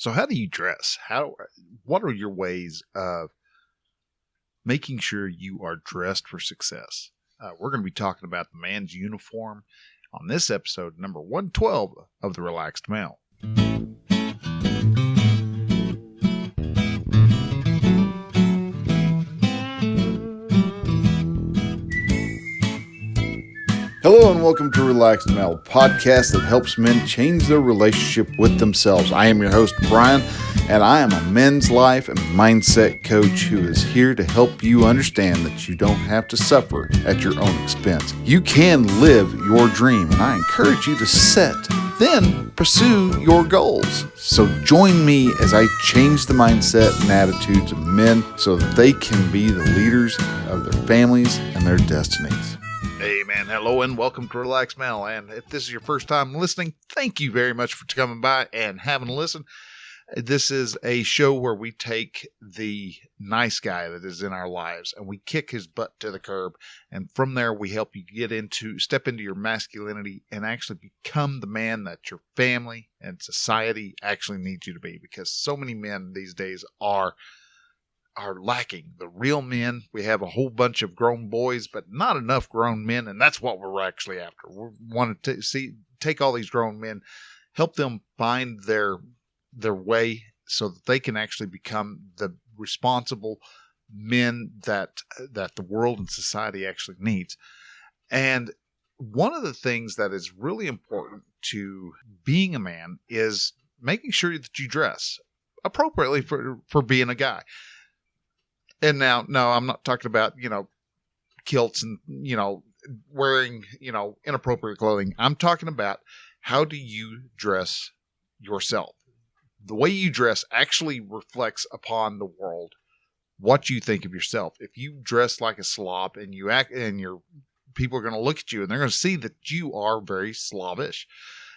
So how do you dress? What are your ways of making sure you are dressed for success? We're going to be talking about the man's uniform on this episode, number 112 of The Relaxed Male. Hello and welcome to Relaxed Male, a podcast that helps men change their relationship with themselves. I am your host, Brian, and I am a men's life and mindset coach who is here to help you understand that you don't have to suffer at your own expense. You can live your dream, and I encourage you to set, then pursue your goals. So join me as I change the mindset and attitudes of men so that they can be the leaders of their families and their destinies. Hey man, hello and welcome to Relax Mel. And if this is your first time listening, thank you very much for coming by and having a listen. This is a show where we take the nice guy that is in our lives and we kick his butt to the curb. And from there, we help you step into your masculinity and actually become the man that your family and society actually needs you to be. Because so many men these days are lacking the real men. We have a whole bunch of grown boys, but not enough grown men, and that's what we're actually after. We want to take all these grown men, help them find their way so that they can actually become the responsible men that the world and society actually needs. And one of the things that is really important to being a man is making sure that you dress appropriately for being a guy. And now, no, I'm not talking about, kilts and, wearing, inappropriate clothing. I'm talking about how do you dress yourself? The way you dress actually reflects upon the world what you think of yourself. If you dress like a slob and you act and people are going to look at you and they're going to see that you are very slobbish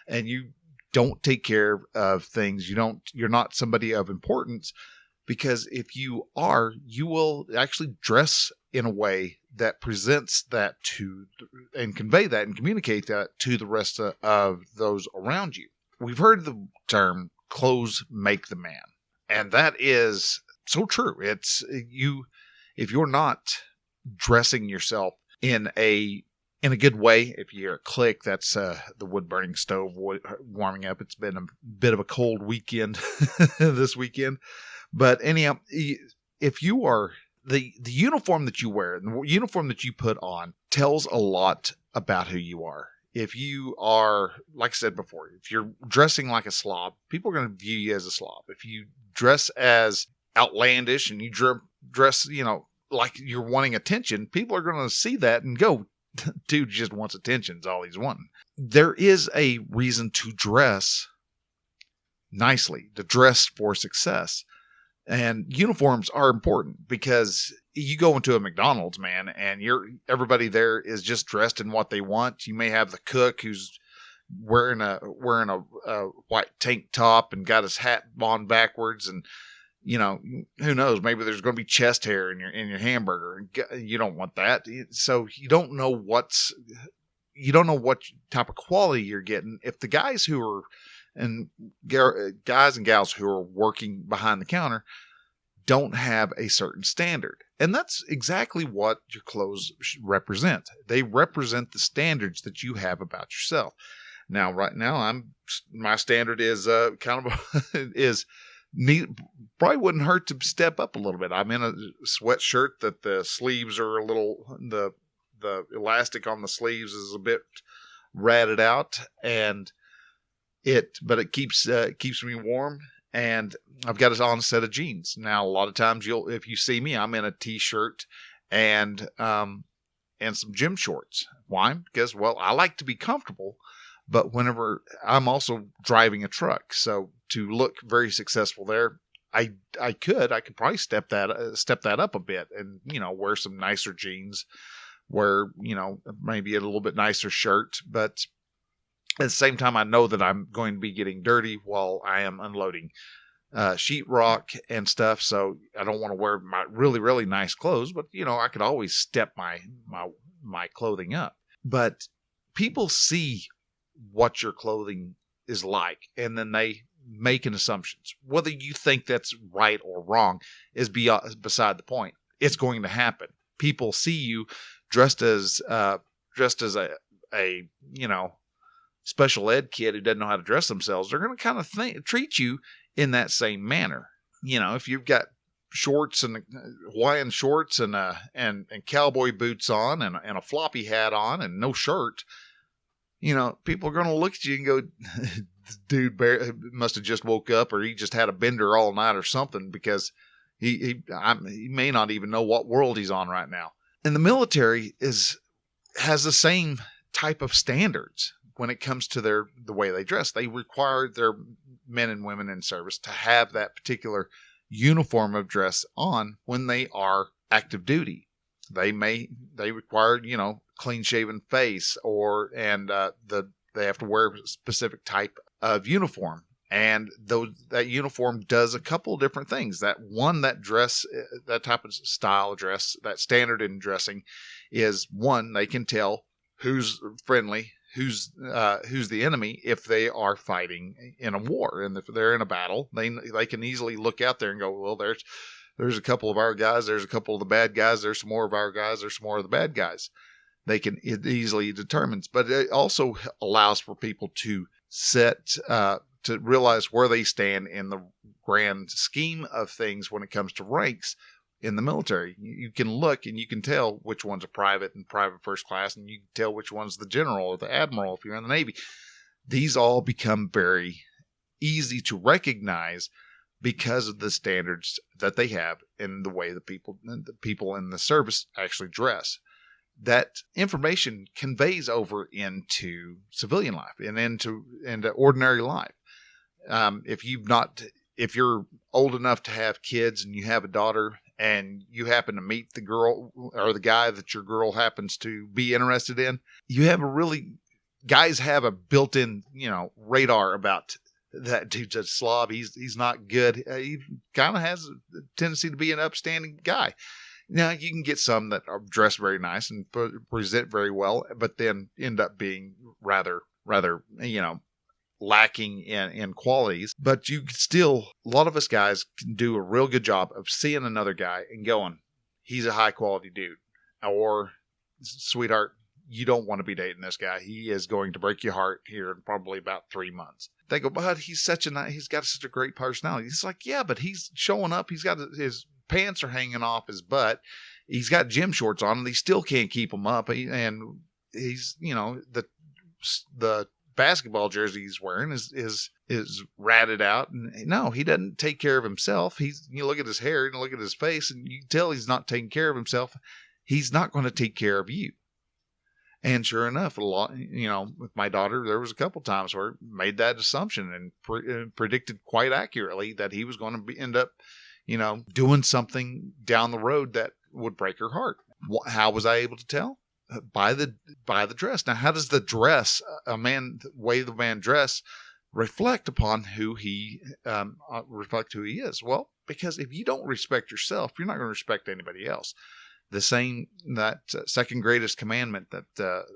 and you don't take care of things. You're not somebody of importance. Because if you are, you will actually dress in a way that presents that and convey that and communicate that to the rest of those around you. We've heard the term clothes make the man. And that is so true. It's if you're not dressing yourself in a good way, if you're a click, that's the wood burning stove warming up. It's been a bit of a cold weekend this weekend. But anyhow, if you are the uniform that you wear and the uniform that you put on tells a lot about who you are. If you are, like I said before, if you're dressing like a slob, people are going to view you as a slob. If you dress as outlandish and you dress, like you're wanting attention, people are going to see that and go, dude just wants attention. Is all he's wanting. There is a reason to dress nicely, to dress for success. And uniforms are important because you go into a Mcdonald's, man, and everybody there is just dressed in what they want. You may have the cook who's wearing a white tank top and got his hat on backwards, and who knows? Maybe there's going to be chest hair in your hamburger. You don't want that, so you don't know what type of quality you're getting. If the guys and guys and gals who are working behind the counter don't have a certain standard. And that's exactly what your clothes represent. They represent the standards that you have about yourself. Now, right now, my standard is is neat. Probably wouldn't hurt to step up a little bit. I'm in a sweatshirt that the sleeves are a little, the elastic on the sleeves is a bit ratted out, but it keeps me warm, and I've got on a set of jeans. Now, a lot of times if you see me, I'm in a t-shirt and some gym shorts. Why? Because, I like to be comfortable, but whenever I'm also driving a truck, so to look very successful there, I could probably step that up a bit and, wear some nicer jeans, wear, maybe a little bit nicer shirt, but at the same time, I know that I'm going to be getting dirty while I am unloading sheetrock and stuff. So I don't want to wear my really, really nice clothes, but I could always step my clothing up. But people see what your clothing is like, and then they making assumptions. Whether you think that's right or wrong is beside the point. It's going to happen. People see you dressed as a special ed kid who doesn't know how to dress themselves. They're going to kind of treat you in that same manner. If you've got shorts and Hawaiian shorts and cowboy boots on and a floppy hat on and no shirt, people are going to look at you and go, dude must have just woke up, or he just had a bender all night or something, because he may not even know what world he's on right now. And the military has the same type of standards when it comes to the way they dress. They require their men and women in service to have that particular uniform of dress on when they are active duty. They require, clean shaven face, they have to wear a specific type of uniform. And that uniform does a couple of different things. That type of style of dress, that standard in dressing is, one, they can tell who's friendly, who's the enemy if they are fighting in a war. And if they're in a battle, they can easily look out there and go, well, there's a couple of our guys, there's a couple of the bad guys, there's some more of our guys, there's some more of the bad guys. It easily determines, but it also allows for people to to realize where they stand in the grand scheme of things when it comes to ranks in the military. You can look and you can tell which one's a private and private first class, and you can tell which one's the general or the admiral if you're in the Navy. These all become very easy to recognize because of the standards that they have in the way the people in the service actually dress. That information conveys over into civilian life and into ordinary life. If you're old enough to have kids and you have a daughter and you happen to meet the girl or the guy that your girl happens to be interested in, guys have a built-in, radar about that dude's a slob. He's not good. He kind of has a tendency to be an upstanding guy. Now, you can get some that are dressed very nice and present very well, but then end up being rather, lacking in qualities. But a lot of us guys can do a real good job of seeing another guy and going, he's a high quality dude. Or, sweetheart, you don't want to be dating this guy. He is going to break your heart here in probably about 3 months. They go, but he's got such a great personality. It's like, yeah, but he's showing up. He's got his pants are hanging off his butt. He's got gym shorts on and he still can't keep them up. And he's, the basketball jersey he's wearing is ratted out. And no, he doesn't take care of himself. You look at his hair and look at his face and you can tell he's not taking care of himself. He's not going to take care of you. And sure enough, with my daughter, there was a couple times where I made that assumption and predicted quite accurately that he was going to end up, doing something down the road that would break her heart. How was I able to tell? By the dress. Now, how does the dress, the way the man dress, reflect upon who he is? Well, because if you don't respect yourself, you're not going to respect anybody else. The same, that second greatest commandment that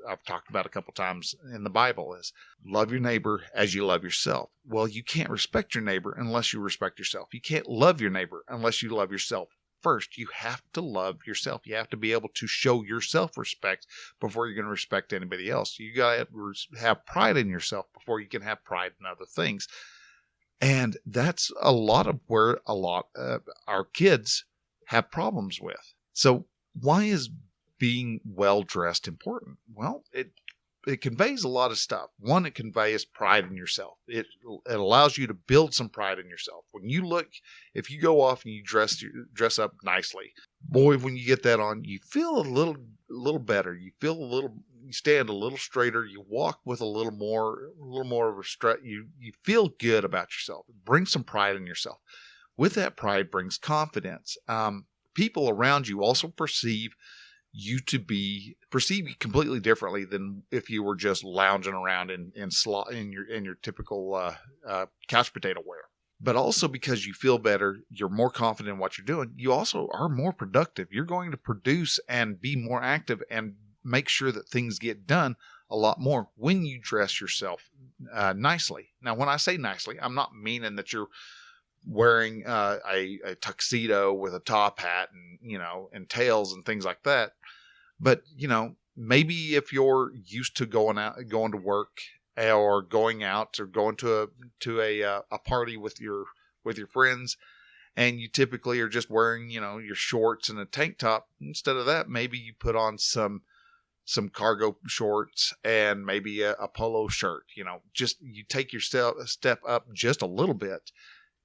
I've talked about a couple times in the Bible is love your neighbor as you love yourself. Well, you can't respect your neighbor unless you respect yourself. You can't love your neighbor unless you love yourself first. You have to love yourself. You have to be able to show yourself respect before you're going to respect anybody else. You got to have pride in yourself before you can have pride in other things. And that's a lot of where our kids have problems with. So why is being well-dressed important? Well, it conveys a lot of stuff. One, it conveys pride in yourself. It allows you to build some pride in yourself. If you go off and you dress up nicely, boy, when you get that on, you feel a little better. You stand a little straighter. You walk with a little more of a strut. You feel good about yourself. Bring some pride in yourself. With that pride brings confidence. People around you also perceive you completely differently than if you were just lounging around in your typical couch potato wear. But also because you feel better, you're more confident in what you're doing. You also are more productive. You're going to produce and be more active and make sure that things get done a lot more when you dress yourself nicely. Now, when I say nicely, I'm not meaning that you're wearing a tuxedo with a top hat and, and tails and things like that. But, maybe if you're used to going to work or going out or going to a party with your friends, and you typically are just wearing, your shorts and a tank top, instead of that, maybe you put on some cargo shorts and maybe a polo shirt. Just you take your step up just a little bit,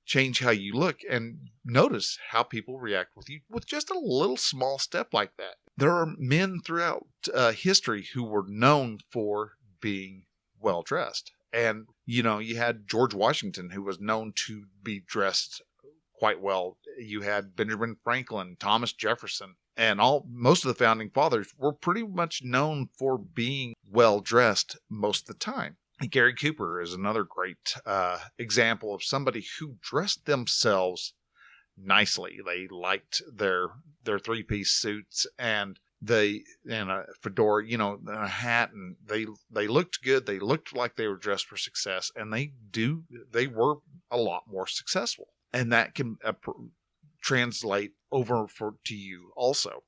change how you look, and notice how people react with you with just a little small step like that. There are men throughout history who were known for being well dressed. And, you had George Washington, who was known to be dressed quite well. You had Benjamin Franklin, Thomas Jefferson, and most of the founding fathers were pretty much known for being well dressed most of the time. Gary Cooper is another great example of somebody who dressed themselves nicely. They liked their three-piece suits and a fedora, a hat, and they looked good. They looked like they were dressed for success, and they were a lot more successful, and that can translate over to you also.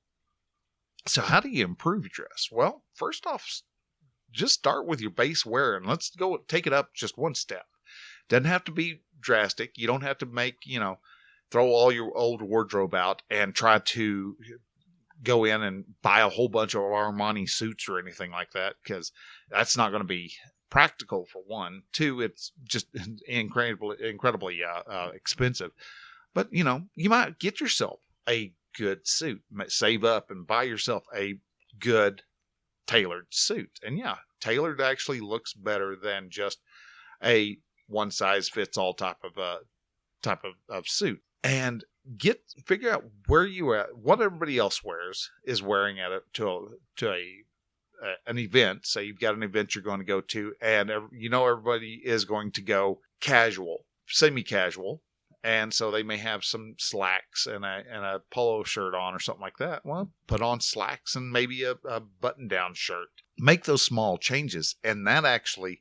So how do you improve your dress? Well, first off, just start with your base wear, and let's go take it up just one step. Doesn't have to be drastic. You don't have to make, throw all your old wardrobe out and try to go in and buy a whole bunch of Armani suits or anything like that, because that's not going to be practical, for one. Two, it's just incredibly expensive. But, you might get yourself a good suit, save up and buy yourself a good tailored suit. And yeah, tailored actually looks better than just a one size fits all type of suit. And figure out where you are at, what everybody else is wearing at it to an event. Say you've got an event you're going to go to, and everybody is going to go casual, semi-casual, and so they may have some slacks and a polo shirt on or something like that. Well, put on slacks and maybe a button-down shirt. Make those small changes, and that actually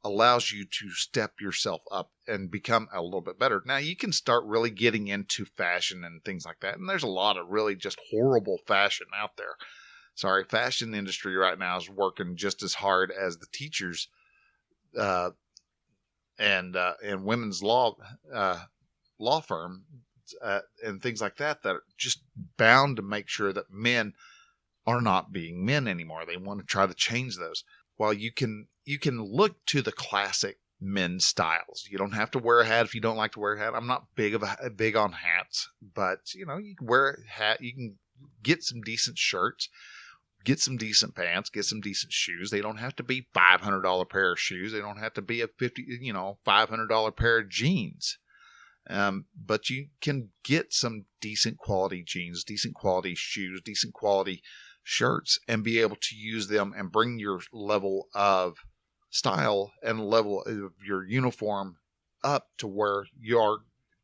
allows you to step yourself up and become a little bit better. Now, you can start really getting into fashion and things like that, and there's a lot of really just horrible fashion out there. Sorry, fashion industry right now is working just as hard as the teachers and women's law firm and things like that are just bound to make sure that men are not being men anymore. They want to try to change those. While you can look to the classic men's styles. You don't have to wear a hat if you don't like to wear a hat. I'm not big on hats, but you can wear a hat. You can get some decent shirts, get some decent pants, get some decent shoes. They don't have to be $500 pair of shoes. They don't have to be a $500 pair of jeans. But you can get some decent quality jeans, decent quality shoes, decent quality shirts, and be able to use them and bring your level of style and level of your uniform up to where you are,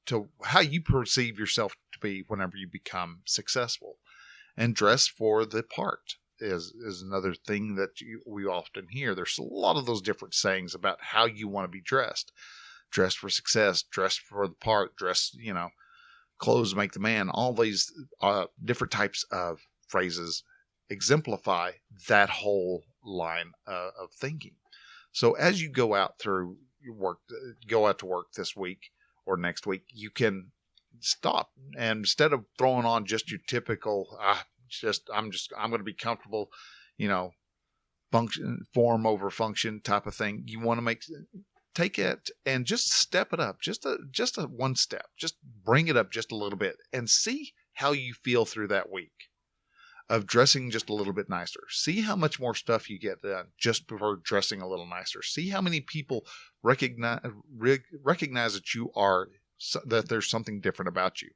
to how you perceive yourself to be whenever you become successful. And dress for the part is another thing that we often hear. There's a lot of those different sayings about how you want to be dressed. Dress for success, dress for the part, dress, clothes make the man. All these different types of phrases exemplify that whole line of thinking. So as you go out to work this week or next week, you can stop, and instead of throwing on just your typical, I'm going to be comfortable, function, form over function type of thing. You want to take it and just step it up, just a one step, just bring it up just a little bit, and see how you feel through that week of dressing just a little bit nicer. See how much more stuff you get done just for dressing a little nicer. See how many people recognize that there's something different about you,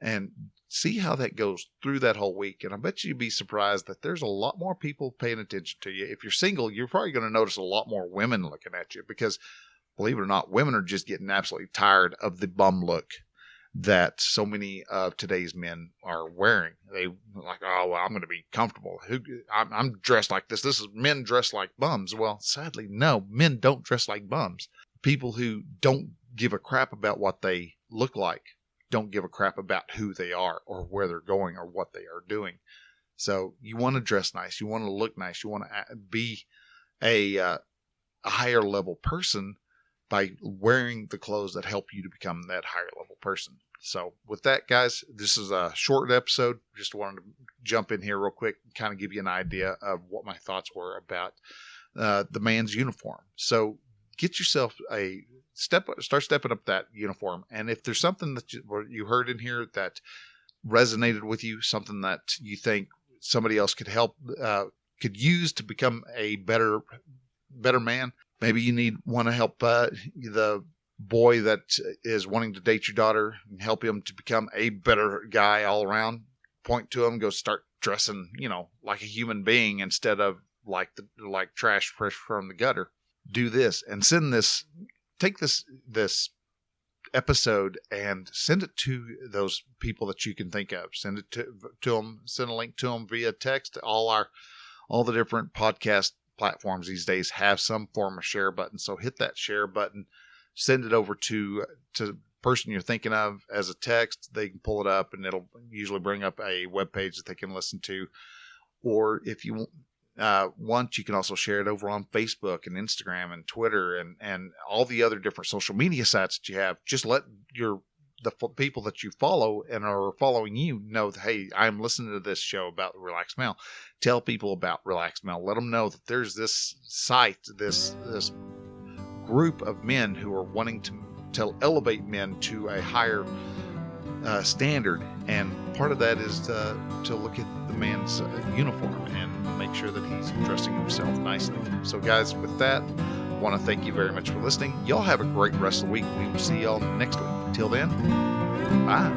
and see how that goes through that whole week. And I bet you'd be surprised that there's a lot more people paying attention to you. If you're single, you're probably going to notice a lot more women looking at you, because believe it or not, women are just getting absolutely tired of the bum look. that so many of today's men are wearing. They like, oh, well, I'm going to be comfortable. I'm dressed like this. This is men dressed like bums. Well, sadly, no, men don't dress like bums. People who don't give a crap about what they look like don't give a crap about who they are or where they're going or what they are doing. So you want to dress nice. You want to look nice. You want to be a higher level person by wearing the clothes that help you to become that higher level person. So with that, guys, this is a short episode. Just wanted to jump in here real quick and kind of give you an idea of what my thoughts were about the man's uniform. So get yourself start stepping up that uniform. And if there's something that you heard in here that resonated with you, something that you think somebody else could use to become a better man, maybe you want to help the boy that is wanting to date your daughter and help him to become a better guy all around. Point to him, go start dressing, like a human being instead of like trash fresh from the gutter. Do this and take this episode and send it to those people that you can think of. Send it to them. Send a link to them via text. All the different podcast platforms these days have some form of share button. So hit that share button. Send it over to the person you're thinking of as a text. They can pull it up, and it'll usually bring up a web page that they can listen to. Or if you want, you can also share it over on Facebook and Instagram and Twitter and all the other different social media sites that you have. Just let the people that you follow and are following you know that, hey, I'm listening to this show about Relaxed Male. Tell people about Relaxed Male. Let them know that there's this site, this group of men who are wanting to elevate men to a higher standard. And part of that is to look at the man's uniform and make sure that he's dressing himself nicely. So guys, with that, I want to thank you very much for listening. Y'all have a great rest of the week. We will see y'all next week. Until then, bye.